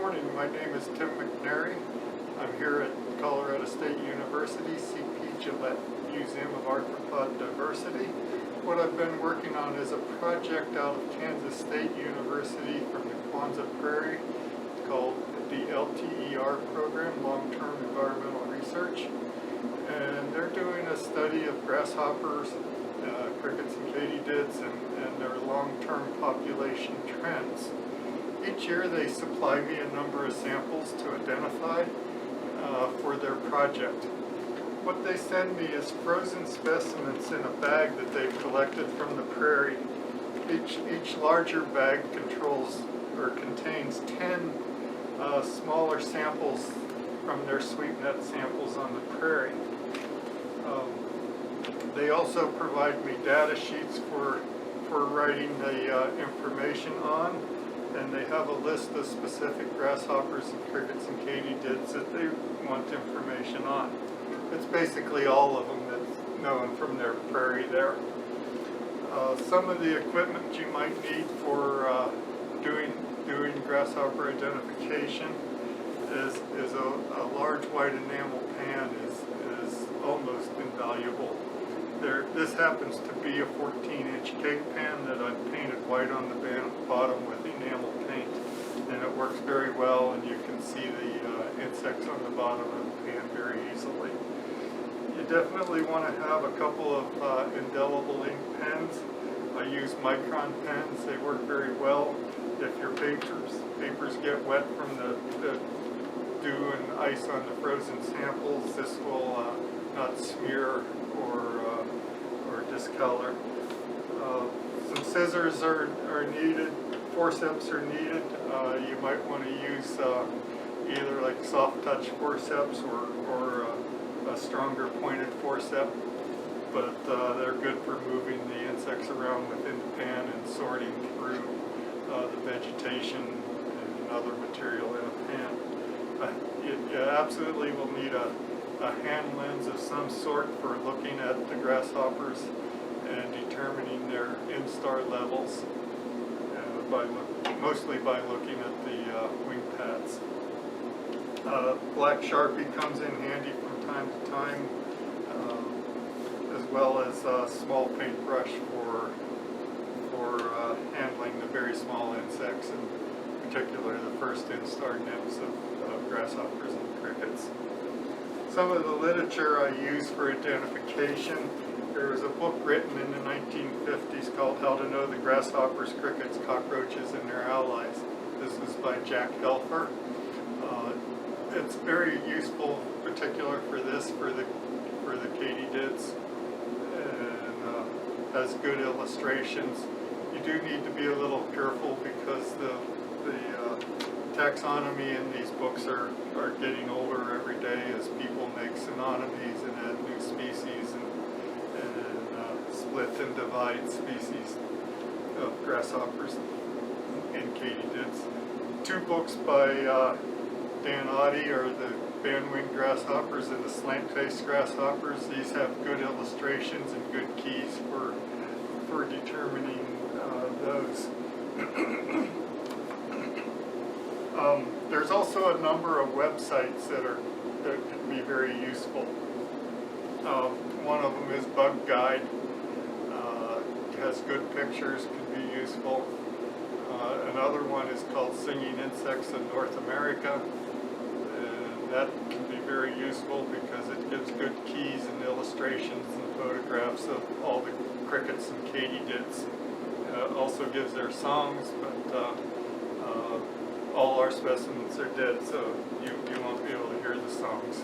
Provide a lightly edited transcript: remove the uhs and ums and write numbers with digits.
morning. My name is Tim McNary. I'm here at Colorado State University, CP Gillette Museum of Arthropod Diversity. What I've been working on is a project out of Kansas State University from the Quonset Prairie called the LTER program, Long-Term Environmental Research. And they're doing a study of grasshoppers, crickets and katydids, and their long-term population trends. Each year they supply me a number of samples to identify for their project. What they send me is frozen specimens in a bag that they've collected from the prairie. Each larger bag contains 10 smaller samples from their sweep net samples on the prairie. They also provide me data sheets for writing the information on, and they have a list of specific grasshoppers and crickets and katydids that they want information on. It's basically all of them that's known from their prairie there. Some of the equipment you might need for doing grasshopper identification is a large white enamel pan is almost invaluable. This happens to be a 14-inch cake pan that I've painted white on the bottom with enamel paint, and it works very well, and you can see the insects on the bottom of the pan very easily. You definitely want to have a couple of indelible ink pens. I use micron pens. They work very well. If your papers get wet from the dew and ice on the frozen samples, this will not smear or discolor. Some scissors are needed, forceps are needed. You might want to use either like soft touch forceps or a stronger pointed forceps, but they're good for moving the insects around within the pan and sorting through the vegetation and other material in a pan. You absolutely will need a hand lens of some sort for looking at the grasshoppers and determining their instar levels, mostly by looking at the wing pads. Black Sharpie comes in handy from time to time, as well as a small paintbrush for handling the very small insects, in particular the first instar nymphs of grasshoppers and crickets. Some of the literature I use for identification, there was a book written in the 1950s called How to Know the Grasshoppers, Crickets, Cockroaches, and Their Allies. This is by Jack Helfer. It's very useful, particular for the katydids, and has good illustrations. You do need to be a little careful because the taxonomy in these books are getting older every day as people make synonymies and add new species and split and divide species of grasshoppers and katydids. Two books by Dan Oddie are the bandwing grasshoppers and the slant-faced grasshoppers. These have good illustrations and good keys for determining those. There's also a number of websites that can be very useful. One of them is Bug Guide. Has good pictures, can be useful. Another one is called Singing Insects in North America, and that can be very useful because it gives good keys and illustrations and photographs of all the crickets and katydids. Also gives their songs, but all our specimens are dead, so you won't be able to hear the songs.